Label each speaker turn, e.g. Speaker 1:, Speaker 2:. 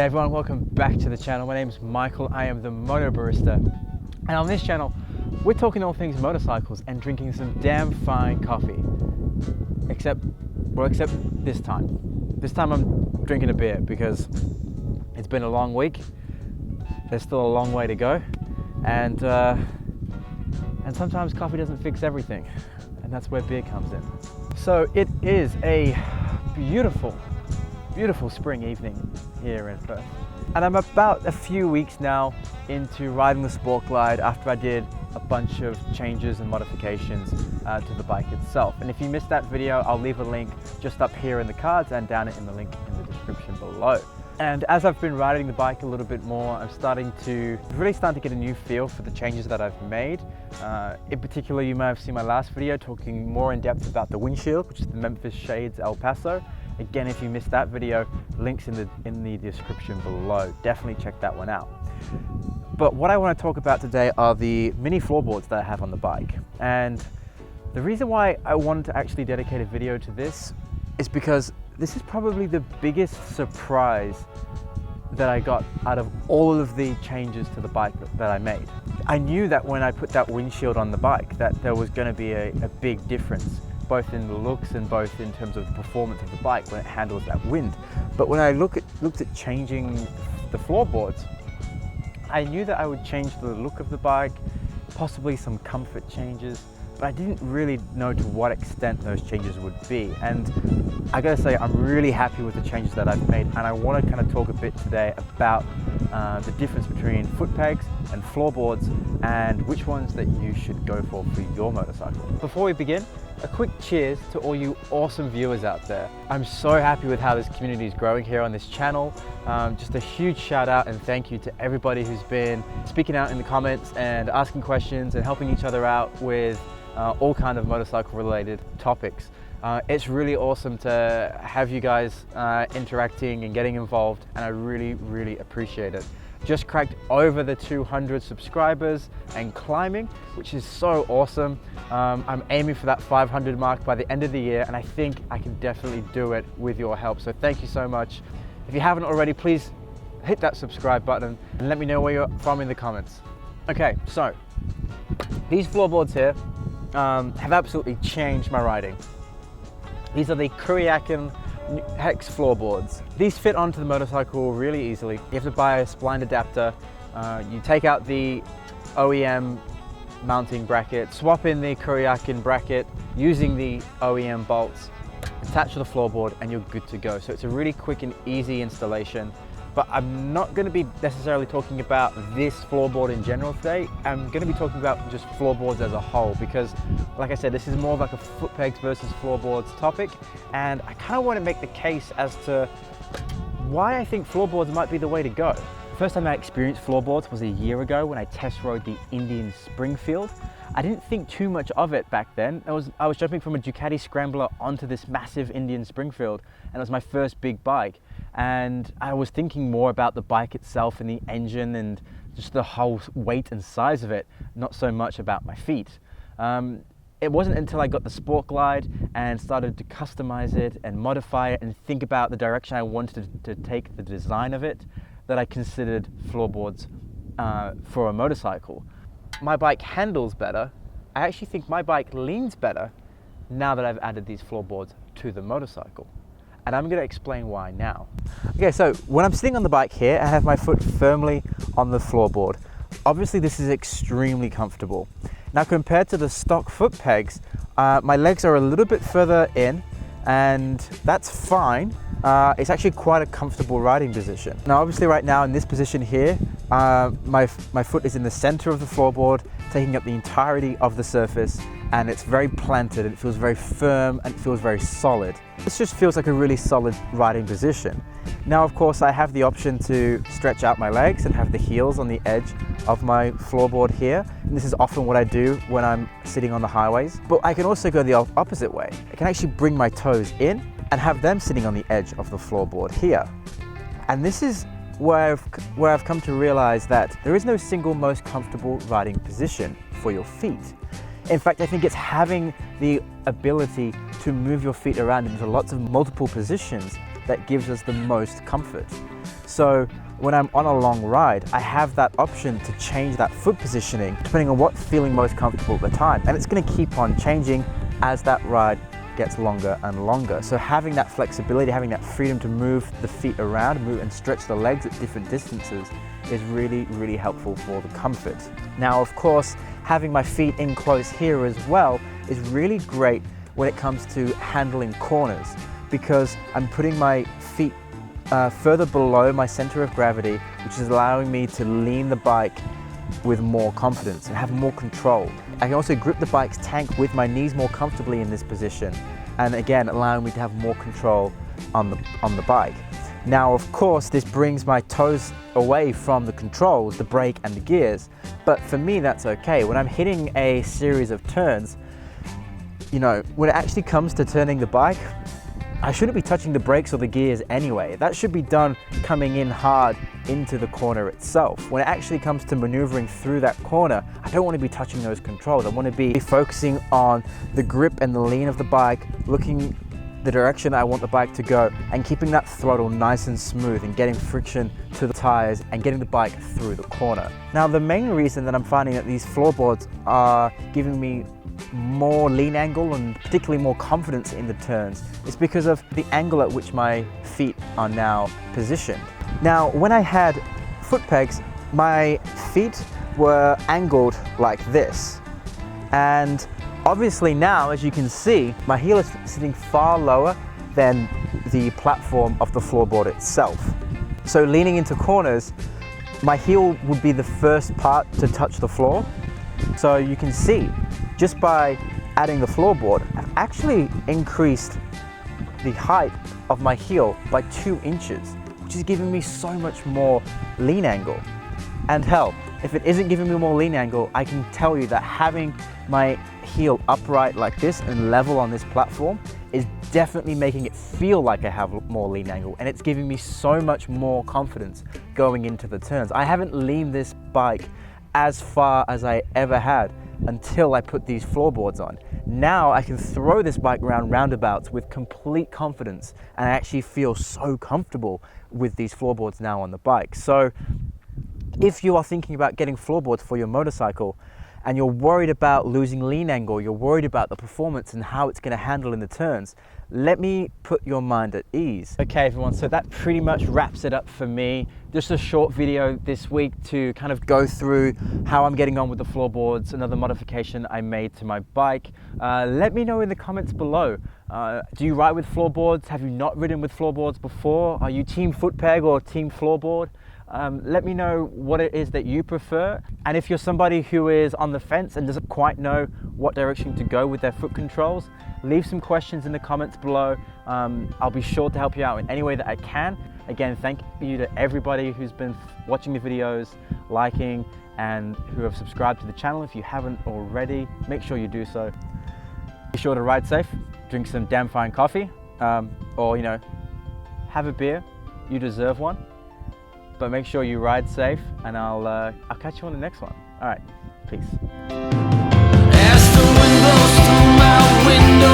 Speaker 1: G'day everyone, welcome back to the channel. My name is Michael, I am the Moto Barista. And on this channel, we're talking all things motorcycles and drinking some damn fine coffee. Except this time. This time I'm drinking a beer because it's been a long week. There's still a long way to go. And sometimes coffee doesn't fix everything. And that's where beer comes in. So it is a beautiful spring evening here in Perth. And I'm about a few weeks now into riding the Sport Glide after I did a bunch of changes and modifications to the bike itself. And if you missed that video, I'll leave a link just up here in the cards and down in the link in the description below. And as I've been riding the bike a little bit more, I'm really starting to get a new feel for the changes that I've made. In particular, you may have seen my last video talking more in depth about the Windshield, which is the Memphis Shades El Paso. Again, if you missed that video, links in the description below. Definitely check that one out. But what I want to talk about today are the mini floorboards that I have on the bike. And the reason why I wanted to actually dedicate a video to this is because this is probably the biggest surprise that I got out of all of the changes to the bike that I made. I knew that when I put that windshield on the bike that there was going to be a big difference, both in the looks and both in terms of the performance of the bike when it handles that wind. But when I looked at changing the floorboards, I knew that I would change the look of the bike, possibly some comfort changes, but I didn't really know to what extent those changes would be. And I gotta say, I'm really happy with the changes that I've made, and I want to kind of talk a bit today about the difference between foot pegs and floorboards and which ones that you should go for your motorcycle. Before we begin, a quick cheers to all you awesome viewers out there. I'm so happy with how this community is growing here on this channel. Just a huge shout out and thank you to everybody who's been speaking out in the comments and asking questions and helping each other out with all kind of motorcycle related topics. It's really awesome to have you guys interacting and getting involved, and I really appreciate it. Just cracked over the 200 subscribers and climbing, which is so awesome. I'm aiming for that 500 mark by the end of the year, and I think I can definitely do it with your help. So thank you so much. If you haven't already, please hit that subscribe button and let me know where you're from in the comments. Okay, so these floorboards here have absolutely changed my riding. These are the Kuryakyn Hex Floorboards. These fit onto the motorcycle really easily. You have to buy a spline adapter. You take out the OEM mounting bracket, swap in the Kuryakyn bracket using the OEM bolts, attach to the floorboard, and you're good to go. So it's a really quick and easy installation. But I'm not going to be necessarily talking about this floorboard in general today. I'm going to be talking about just floorboards as a whole because, like I said, this is more of like a foot pegs versus floorboards topic, and I kind of want to make the case as to why I think floorboards might be the way to go. First time I experienced floorboards was a year ago when I test rode the Indian Springfield. I didn't think too much of it back then. I was jumping from a Ducati Scrambler onto this massive Indian Springfield, and it was my first big bike. And I was thinking more about the bike itself and the engine and just the whole weight and size of it, not so much about my feet. It wasn't until I got the Sport Glide and started to customize it and modify it and think about the direction I wanted to take the design of it that I considered floorboards for a motorcycle. My bike handles better. I actually think my bike leans better now that I've added these floorboards to the motorcycle. And I'm going to explain why now. Okay, so when I'm sitting on the bike here, I have my foot firmly on the floorboard. Obviously, this is extremely comfortable. Now, compared to the stock foot pegs, my legs are a little bit further in, and that's fine. It's actually quite a comfortable riding position. Now, obviously right now in this position here, my foot is in the center of the floorboard, taking up the entirety of the surface, and it's very planted, and it feels very firm, and it feels very solid. This just feels like a really solid riding position. Now, of course, I have the option to stretch out my legs and have the heels on the edge of my floorboard here. And this is often what I do when I'm sitting on the highways. But I can also go the opposite way. I can actually bring my toes in and have them sitting on the edge of the floorboard here. And this is where I've come to realize that there is no single most comfortable riding position for your feet. In fact, I think it's having the ability to move your feet around into lots of multiple positions that gives us the most comfort. So when I'm on a long ride, I have that option to change that foot positioning depending on what's feeling most comfortable at the time. And it's going to keep on changing as that ride gets longer and longer. So having that flexibility, having that freedom to move the feet around, move and stretch the legs at different distances is really, really helpful for the comfort. Now, of course, having my feet in close here as well is really great when it comes to handling corners, because I'm putting my feet further below my center of gravity, which is allowing me to lean the bike with more confidence and have more control. I can also grip the bike's tank with my knees more comfortably in this position, and again allowing me to have more control on the bike. Now, of course, this brings my toes away from the controls, the brake and the gears, but for me that's okay. When I'm hitting a series of turns, you know, when it actually comes to turning the bike, I shouldn't be touching the brakes or the gears anyway. That should be done coming in hard into the corner itself. When it actually comes to maneuvering through that corner, I don't want to be touching those controls. I want to be focusing on the grip and the lean of the bike, looking the direction that I want the bike to go, and keeping that throttle nice and smooth and getting friction to the tires and getting the bike through the corner. Now, the main reason that I'm finding that these floorboards are giving me more lean angle and particularly more confidence in the turns is because of the angle at which my feet are now positioned. Now, when I had Footpegs, my feet were angled like this, and obviously now, as you can see, my heel is sitting far lower than the platform of the floorboard itself. So leaning into corners, my heel would be the first part to touch the floor. So you can see, just by adding the floorboard, I've actually increased the height of my heel by 2 inches, which is giving me so much more lean angle. And hell, if it isn't giving me more lean angle, I can tell you that having my heel upright like this and level on this platform is definitely making it feel like I have more lean angle, and it's giving me so much more confidence going into the turns. I haven't leaned this bike as far as I ever had until I put these floorboards on. Now I can throw this bike around roundabouts with complete confidence, and I actually feel so comfortable with these floorboards now on the bike. So if you are thinking about getting floorboards for your motorcycle and you're worried about losing lean angle, you're worried about the performance and how it's going to handle in the turns, let me put your mind at ease. Okay everyone, so that pretty much wraps it up for me. Just a short video this week to kind of go through how I'm getting on with the floorboards, another modification I made to my bike. Let me know in the comments below. Do you ride with floorboards? Have you not ridden with floorboards before? Are you team Footpeg or team floorboard? Let me know what it is that you prefer, and if you're somebody who is on the fence and doesn't quite know what direction to go with their foot controls, leave some questions in the comments below. I'll be sure to help you out in any way that I can. Again, thank you to everybody who's been watching the videos, liking, and who have subscribed to the channel. If you haven't already, make sure you do so. Be sure to ride safe, drink some damn fine coffee, or you know, have a beer. You deserve one. But make sure you ride safe, and I'll catch you on the next one. All right, peace. As the wind blows through my window.